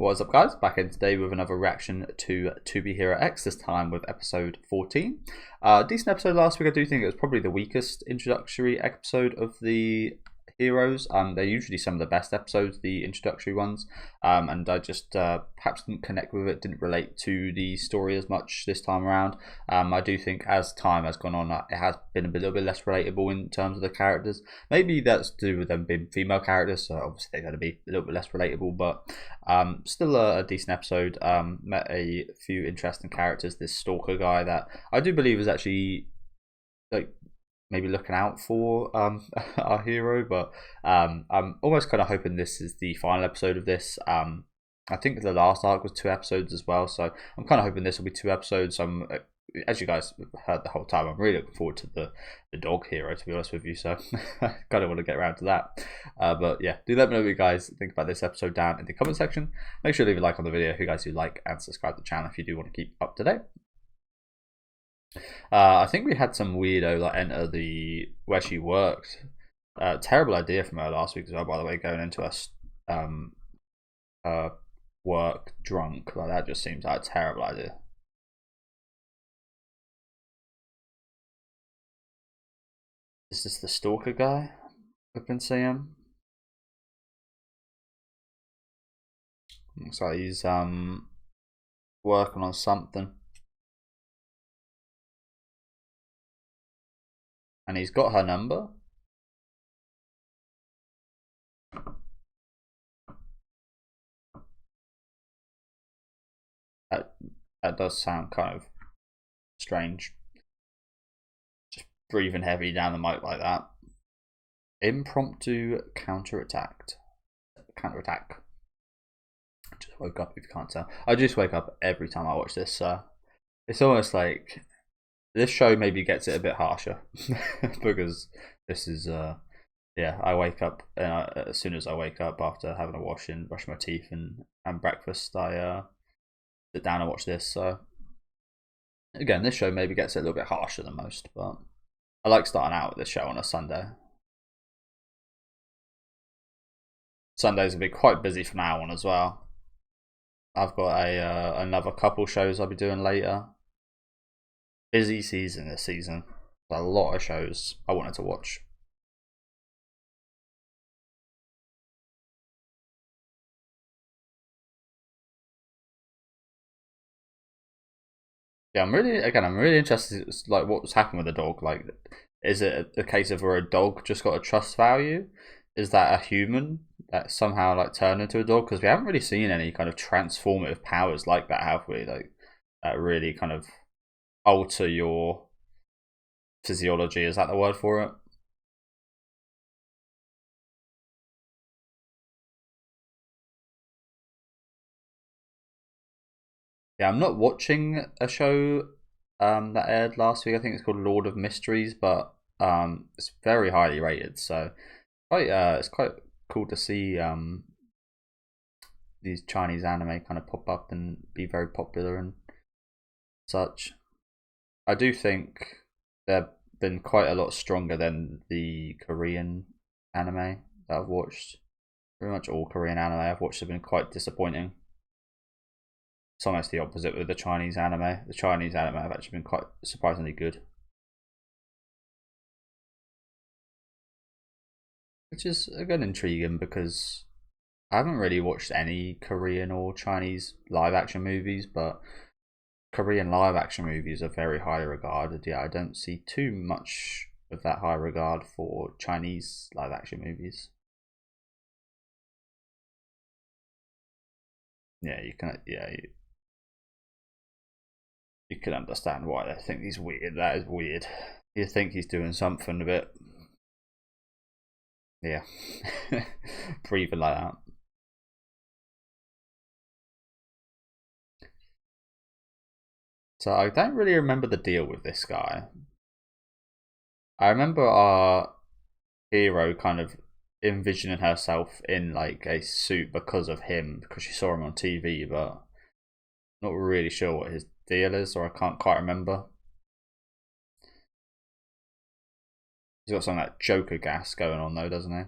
What's up, guys? Back in today with another reaction to Be Hero X, this time with episode 14. Decent episode last week. I do think it was probably the weakest introductory episode of the heroes. They're usually some of the best episodes, the introductory ones, and I just perhaps didn't connect with it, didn't relate to the story as much this time around. I do think as time has gone on, it has been a little bit less relatable in terms of the characters. Maybe that's to do with them being female characters, so obviously they're going to be a little bit less relatable, but still a decent episode. Met a few interesting characters. This stalker guy that I do believe is actually like maybe looking out for our hero, but I'm almost kind of hoping this is the final episode of this. I think the last arc was 2 episodes as well, so I'm kind of hoping this will be 2 episodes. As you guys heard the whole time, I'm really looking forward to the dog hero, to be honest with you, so I kind of want to get around to that. But yeah, do let me know what you guys think about this episode down in the comment section. Make sure to leave a like on the video if you guys do like, and subscribe to the channel if you do want to keep up to date. I think we had some weirdo like enter the where she worked. Terrible idea from her last week as well, by the way, going into us work drunk. Like, that just seems like a terrible idea. Is this the stalker guy we've been seeing? Looks like he's working on something. And he's got her number. That does sound kind of strange. Just breathing heavy down the mic like that. Impromptu counterattack. Just woke up, if you can't tell. I just wake up every time I watch this. It's almost like this show maybe gets it a bit harsher because this is yeah, I wake up and as soon as I wake up after having a wash and brush my teeth and breakfast, I sit down and watch this. So again, this show maybe gets it a little bit harsher than most, but I like starting out with this show on a Sunday. Sundays will be quite busy from now on as well. I've got another couple shows I'll be doing later. Busy season this season. A lot of shows I wanted to watch. Yeah, I'm really interested. Like, what's happened with the dog? Like, is it a case of where a dog just got a trust value? Is that a human that somehow like turned into a dog? Because we haven't really seen any kind of transformative powers like that, have we? Like, that really kind of alter your physiology. Is that the word for it? Yeah, I'm not watching a show that aired last week. I think it's called Lord of Mysteries, but it's very highly rated. So it's quite cool to see these Chinese anime kind of pop up and be very popular and such. I do think they've been quite a lot stronger than the Korean anime that I've watched. Pretty much all Korean anime I've watched have been quite disappointing. It's almost the opposite with the Chinese anime. The Chinese anime have actually been quite surprisingly good. Which is again intriguing because I haven't really watched any Korean or Chinese live action movies, but Korean live action movies are very highly regarded. Yeah, I don't see too much of that high regard for Chinese live action movies. Yeah, you can understand why they think he's weird. That is weird. You think he's doing something a bit, yeah, breathing like that. So I don't really remember the deal with this guy. I remember our hero kind of envisioning herself in like a suit because of him, because she saw him on TV, but not really sure what his deal is, or I can't quite remember. He's got some like Joker gas going on though, doesn't he?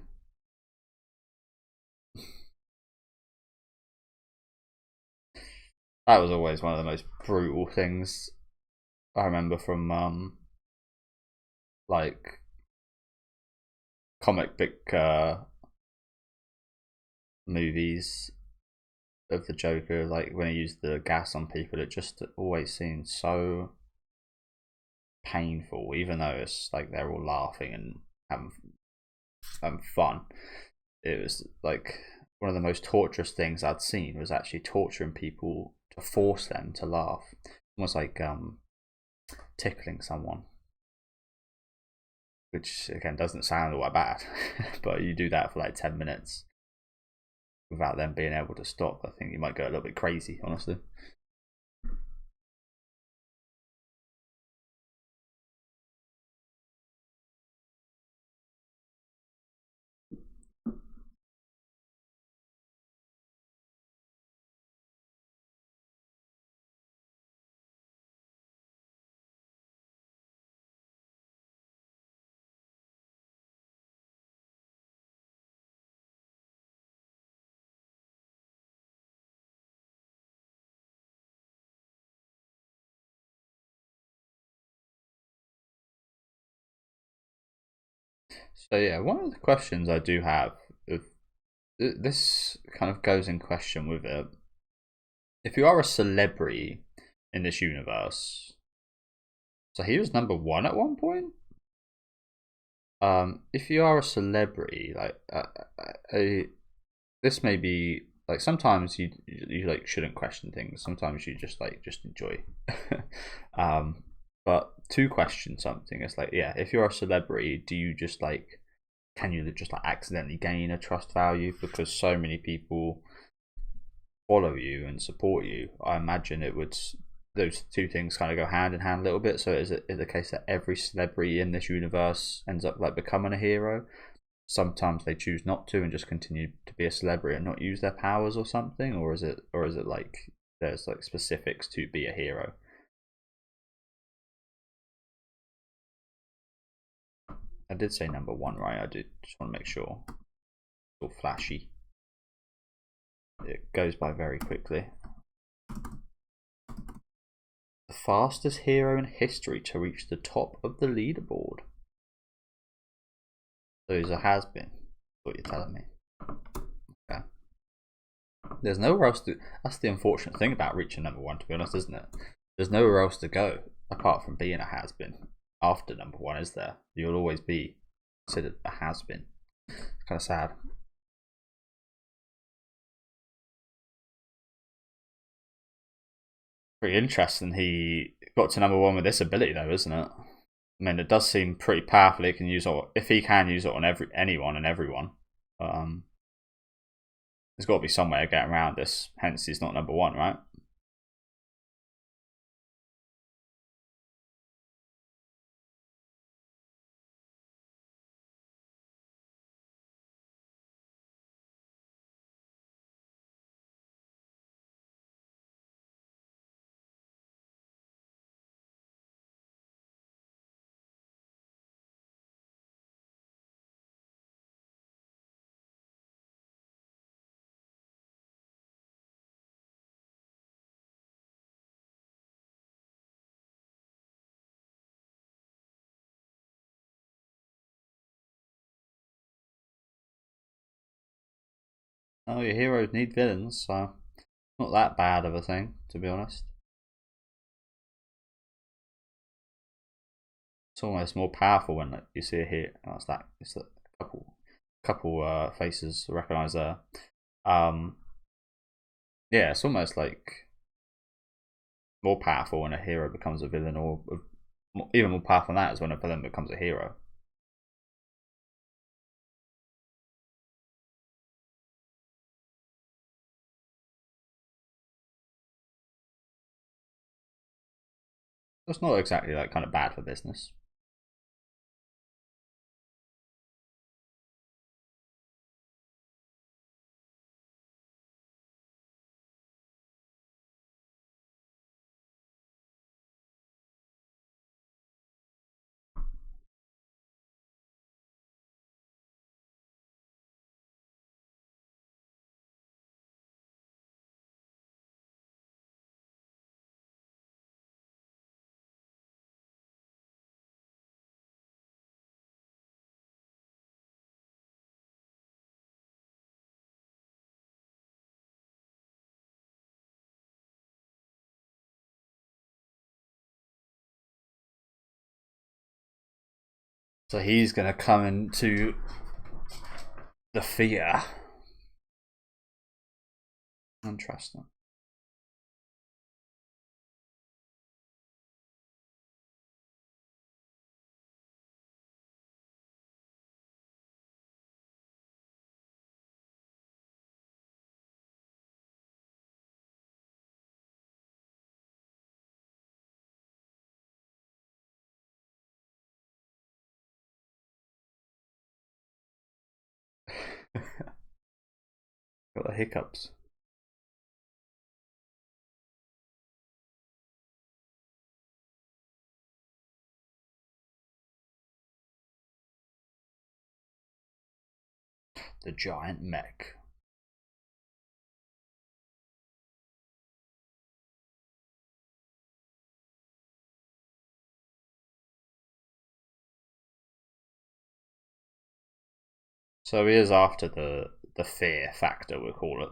That was always one of the most brutal things I remember from like comic book movies of the Joker. Like when he used the gas on people, it just always seemed so painful, even though it's like they're all laughing and having fun. It was like one of the most torturous things I'd seen was actually torturing people to force them to laugh, almost like tickling someone, which again doesn't sound all that bad, but you do that for like 10 minutes without them being able to stop. I think you might go a little bit crazy, honestly. So yeah, one of the questions I do have, if this kind of goes in question with it, if you are a celebrity in this universe, so he was number one at one point. If you are a celebrity, like this may be like sometimes you like shouldn't question things. Sometimes you just enjoy. um, but to question something, it's like yeah, if you're a celebrity, do you just like can you just like accidentally gain a trust value because so many people follow you and support you? I imagine it would those two things kind of go hand in hand a little bit. So is it the case that every celebrity in this universe ends up like becoming a hero? Sometimes they choose not to and just continue to be a celebrity and not use their powers or something, or is it like there's like specifics to be a hero? I did say number one, right? I did just want to make sure. It's all flashy. It goes by very quickly. The fastest hero in history to reach the top of the leaderboard. So he's a has-been. What you're telling me. Okay. There's nowhere else to. That's the unfortunate thing about reaching number one, to be honest, isn't it? There's nowhere else to go apart from being a has been after number one, is there? You'll always be considered a has been. It's kind of sad. Pretty interesting. He got to number one with this ability, though, isn't it? I mean, it does seem pretty powerful. He can use it if he can use it on anyone and everyone. Um, there's got to be some way of getting around this. Hence, he's not number one, right? Oh, your heroes need villains, so not that bad of a thing, to be honest. It's almost more powerful when like, you see a hit. Oh, it's that. It's a couple faces to recognise there. Um, yeah, it's almost like more powerful when a hero becomes a villain, or even more powerful than that is when a villain becomes a hero. It's not exactly like kind of bad for business. So he's going to come into the fear. Interesting. Got the hiccups. The giant mech. So he is after the fear factor, we'll call it.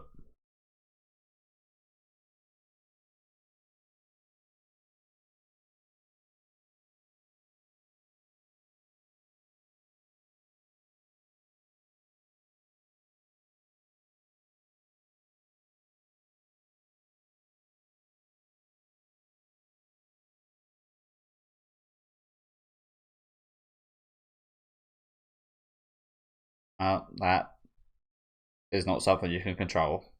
That is not something you can control.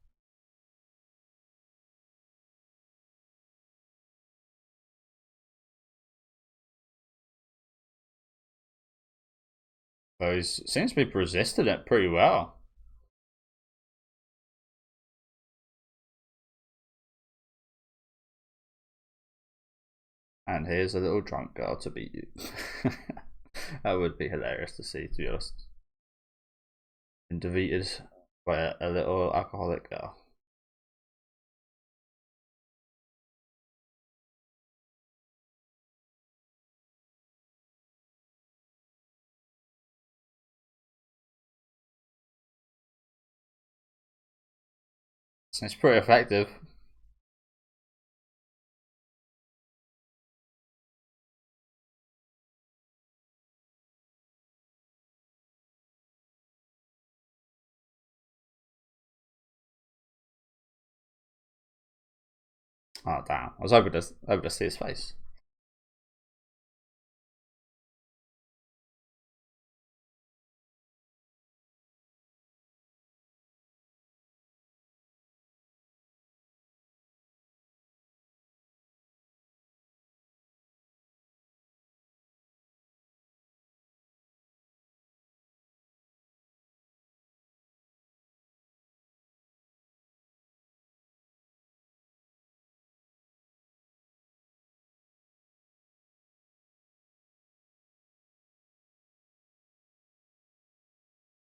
Though he seems to be resisting it pretty well. And here's a little drunk girl to beat you. That would be hilarious to see, to be honest. Been defeated by a little alcoholic girl. Seems pretty effective. Oh damn! I was hoping to see his face.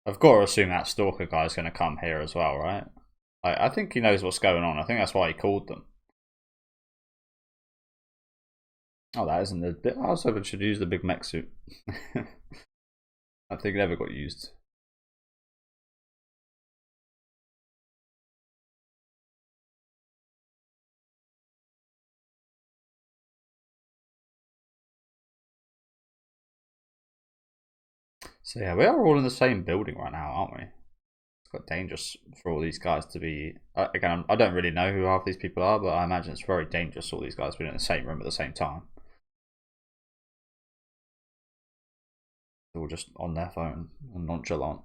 I've got to assume that stalker guy's going to come here as well, right? I think he knows what's going on. I think that's why he called them. Oh, that isn't the bit. I was hoping should use the big mech suit. I think it never got used. So yeah, we are all in the same building right now, aren't we? It's quite dangerous for all these guys to be. Again, I don't really know who half these people are, but I imagine it's very dangerous for all these guys being in the same room at the same time. They're all just on their phone and nonchalant.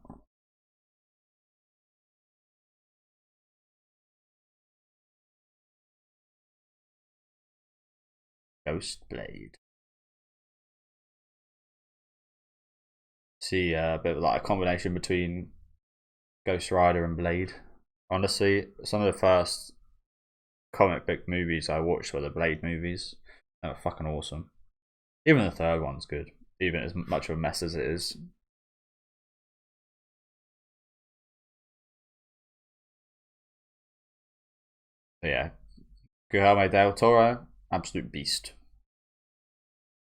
Ghost Blade. See a bit of like a combination between Ghost Rider and Blade. Honestly, some of the first comic book movies I watched were the Blade movies. They were fucking awesome. Even the third one's good, even as much of a mess as it is. But yeah, Guillermo del Toro, absolute beast.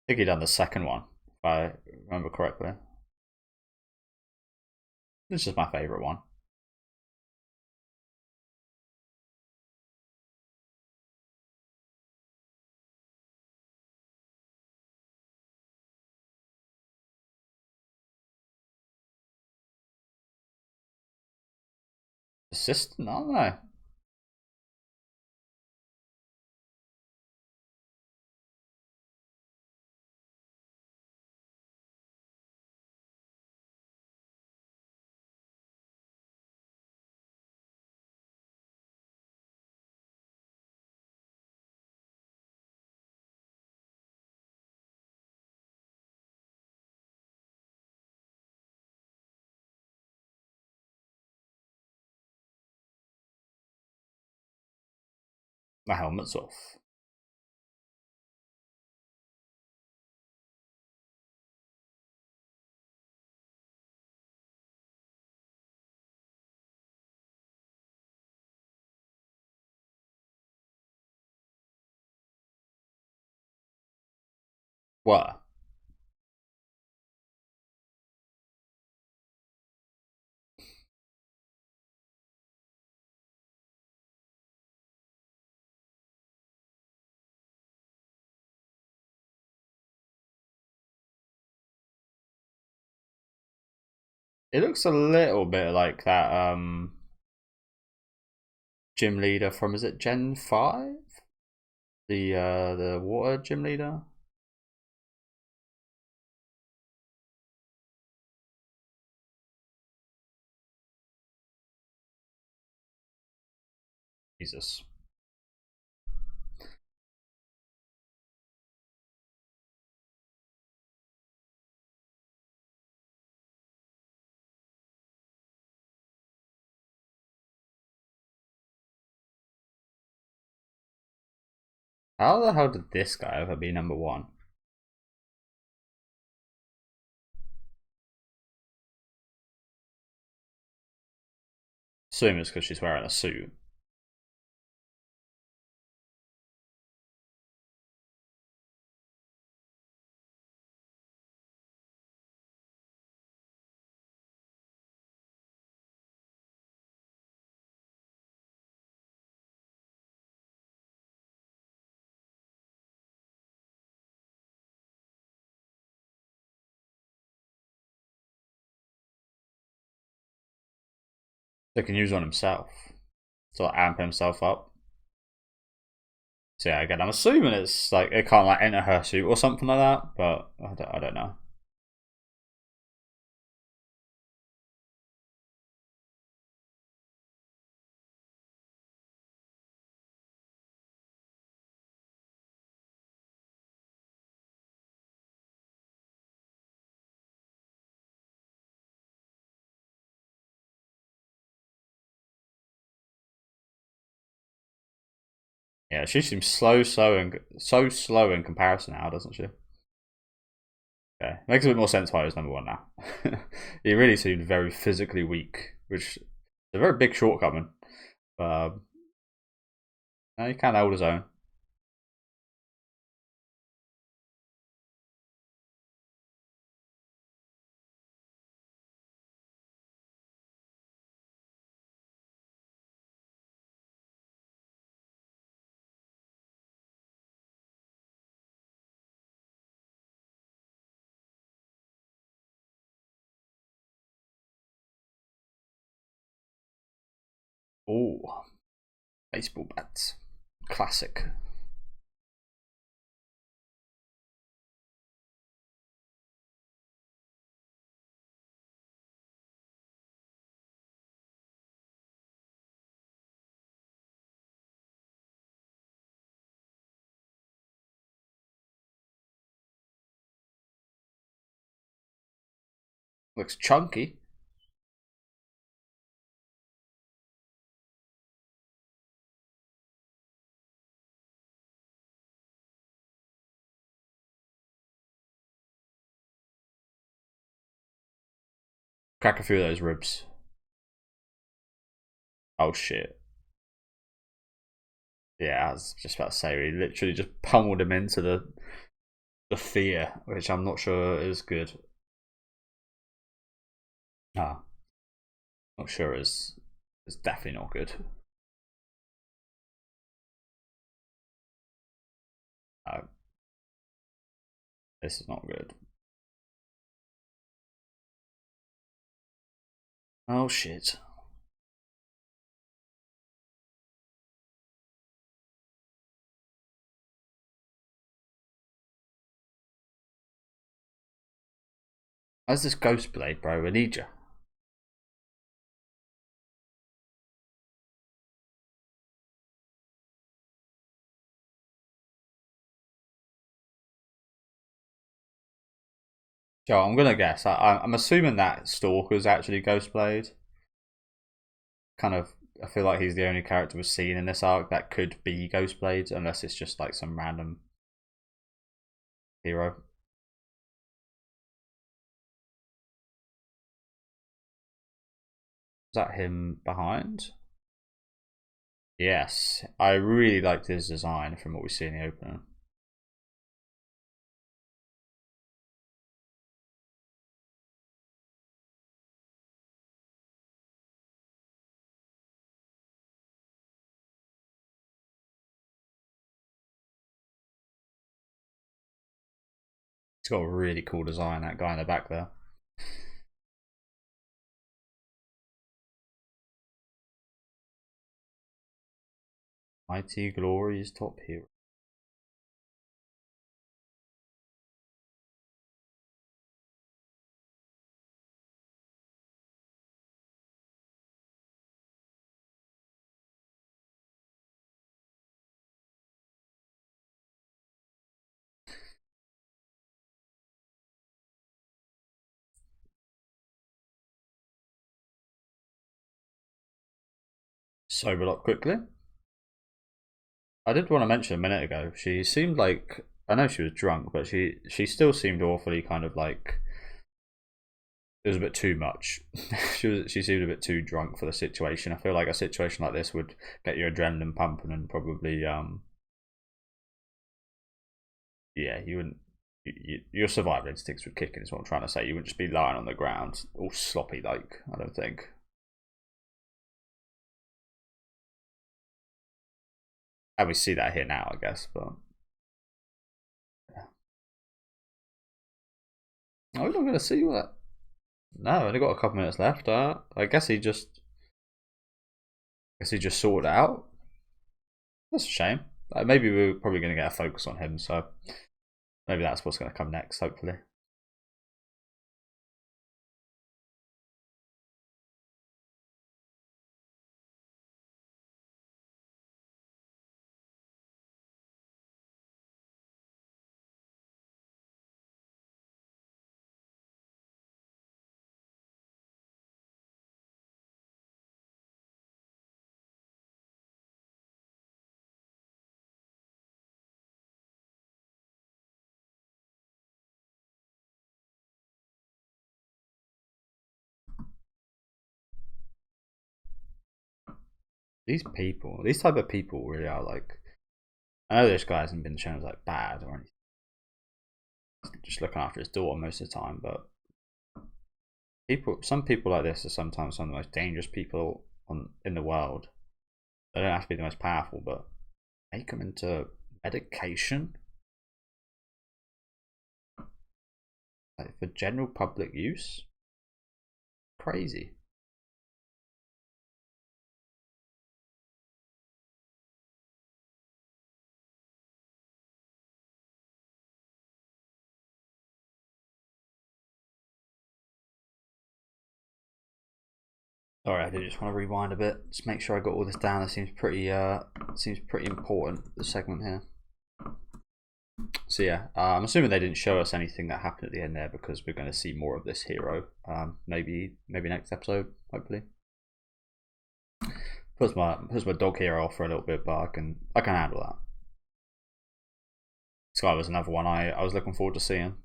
I think he done the second one, if I remember correctly. This is my favourite one. Assistant, aren't they? My helmet's off. What? It looks a little bit like that gym leader from, is it Gen 5? The water gym leader? Jesus. How the hell did this guy ever be number one? Assume it's because she's wearing a suit. They can use on himself to like, amp himself up. So yeah, again, I'm assuming it's like it can't like enter her suit or something like that, but I don't know. Yeah, she seems so slow in comparison now, doesn't she? Okay, makes a bit more sense why he's number one now. He really seemed very physically weak, which is a very big shortcoming. Um, he can hold his own. Oh, baseball bats, classic. Looks chunky. Crack a few of those ribs. Oh shit. Yeah, I was just about to say, we literally just pummeled him into the fear, which I'm not sure is good. Ah, not sure is definitely not good. No, this is not good. Oh shit. Where's this ghost blade, bro? I need you. Joe, I'm gonna guess. I'm assuming that Stalker's actually Ghostblade. Kind of, I feel like he's the only character we've seen in this arc that could be Ghostblade, unless it's just like some random hero. Is that him behind? Yes, I really liked his design from what we see in the opener. He's got a really cool design, that guy in the back there. Mighty Glory's top hero. Sobered up quickly. I did want to mention a minute ago, she seemed like, I know she was drunk, but she still seemed awfully kind of like, it was a bit too much. She seemed a bit too drunk for the situation. I feel like a situation like this would get your adrenaline pumping and probably yeah, you wouldn't, your survival instincts would kick in, is what I'm trying to say. You wouldn't just be lying on the ground all sloppy like, I don't think. And we see that here now, I guess, but yeah. Oh, we're not going to see what. No, only got a couple minutes left. I guess he just sorted it out. That's a shame. Maybe we're probably going to get a focus on him, so maybe that's what's going to come next, hopefully. These type of people really are like. I know this guy hasn't been shown as like bad or anything. Just looking after his daughter most of the time, but some people like this are sometimes some of the most dangerous people in the world. They don't have to be the most powerful, but make them into medication, like for general public use. Crazy. Alright, I do just want to rewind a bit, just make sure I got all this down. It seems pretty important, the segment here. So yeah, I'm assuming they didn't show us anything that happened at the end there because we're going to see more of this hero. Maybe next episode, hopefully. Puts my dog hero off for a little bit, but I can handle that. This guy was another one I was looking forward to seeing.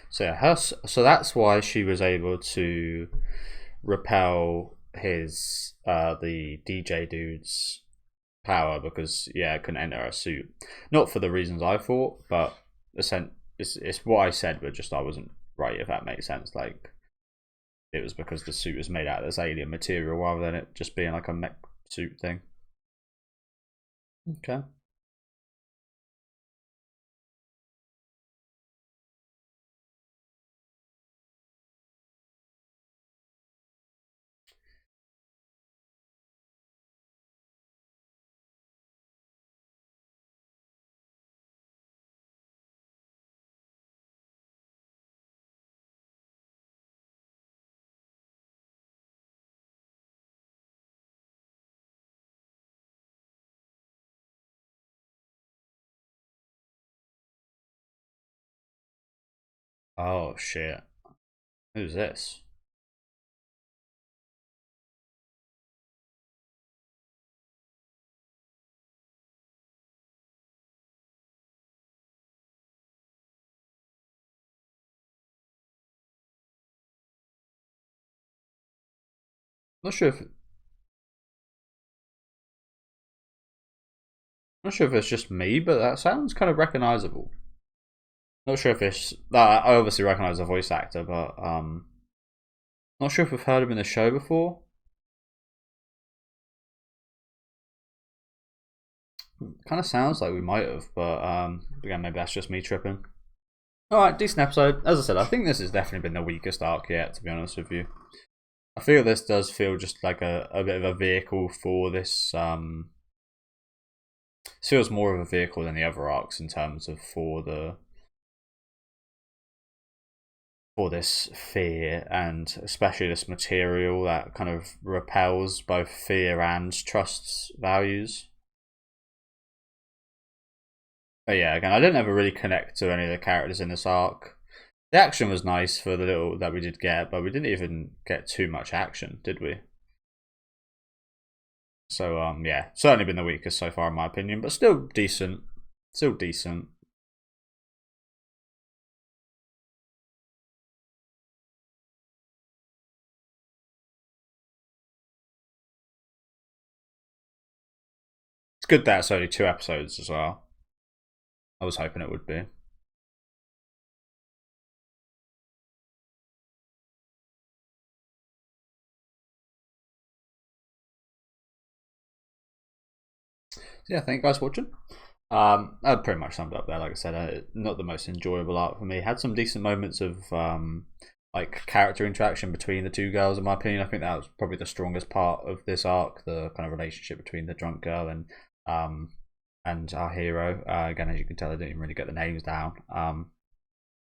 So yeah, so that's why she was able to repel his the DJ dude's power, because yeah, it couldn't enter her suit. Not for the reasons I thought, but it's what I said, but just I wasn't right, if that makes sense. Like, it was because the suit was made out of this alien material rather than it just being like a mech suit thing. Okay. Oh shit. Who's this? Not sure if Not sure if it's just me, but that sounds kind of recognizable. Not sure if it's I obviously recognize the voice actor, but not sure if we've heard him in the show before. Kind of sounds like we might have, but again, maybe that's just me tripping. All right, decent episode. As I said, I think this has definitely been the weakest arc yet, to be honest with you. I feel this does feel just like a bit of a vehicle for this. This feels more of a vehicle than the other arcs in terms of for this fear, and especially this material that kind of repels both fear and trust's values. But yeah, again, I didn't ever really connect to any of the characters in this arc. The action was nice for the little that we did get, but we didn't even get too much action, did we? So yeah, certainly been the weakest so far in my opinion, but still decent. Still decent. It's good that it's only 2 episodes as well. I was hoping it would be. So yeah, thank you guys for watching. I pretty much summed up there. Like I said, not the most enjoyable arc for me. Had some decent moments of like character interaction between the two girls. In my opinion, I think that was probably the strongest part of this arc. The kind of relationship between the drunk girl and our hero. Again, as you can tell, I didn't even really get the names down.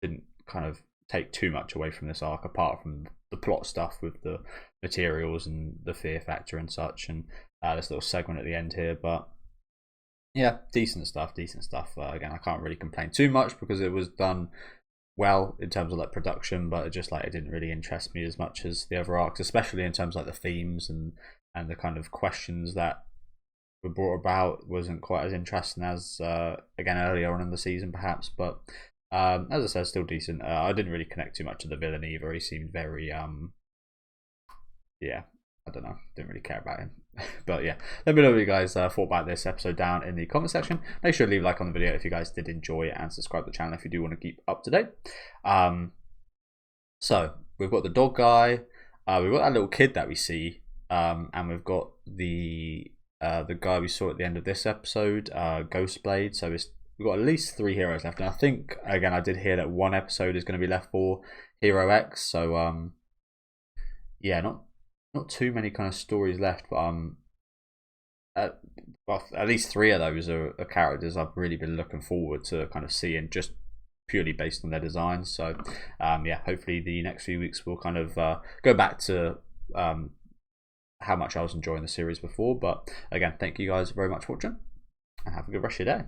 Didn't kind of take too much away from this arc, apart from the plot stuff with the materials and the fear factor and such, and this little segment at the end here. But yeah, decent stuff. Decent stuff. Again, I can't really complain too much because it was done well in terms of like production, but it just like it didn't really interest me as much as the other arcs, especially in terms of like the themes and the kind of questions that were brought about wasn't quite as interesting as again earlier on in the season perhaps. But as I said, still decent. I didn't really connect too much to the villain either. He seemed very yeah, I don't know, didn't really care about him. But yeah, let me know what you guys thought about this episode down in the comment section. Make sure to leave a like on the video if you guys did enjoy it, and subscribe to the channel if you do want to keep up to date. So we've got the dog guy, we've got that little kid that we see, and we've got the guy we saw at the end of this episode, Ghostblade. So we've got at least 3 heroes left, and I think again I did hear that 1 episode is going to be left for Hero X. So yeah, not too many kind of stories left, but at least 3 of those are characters I've really been looking forward to kind of seeing, just purely based on their designs. So yeah, hopefully the next few weeks we'll kind of go back to how much I was enjoying the series before. But again, thank you guys very much for watching, and have a good rest of your day.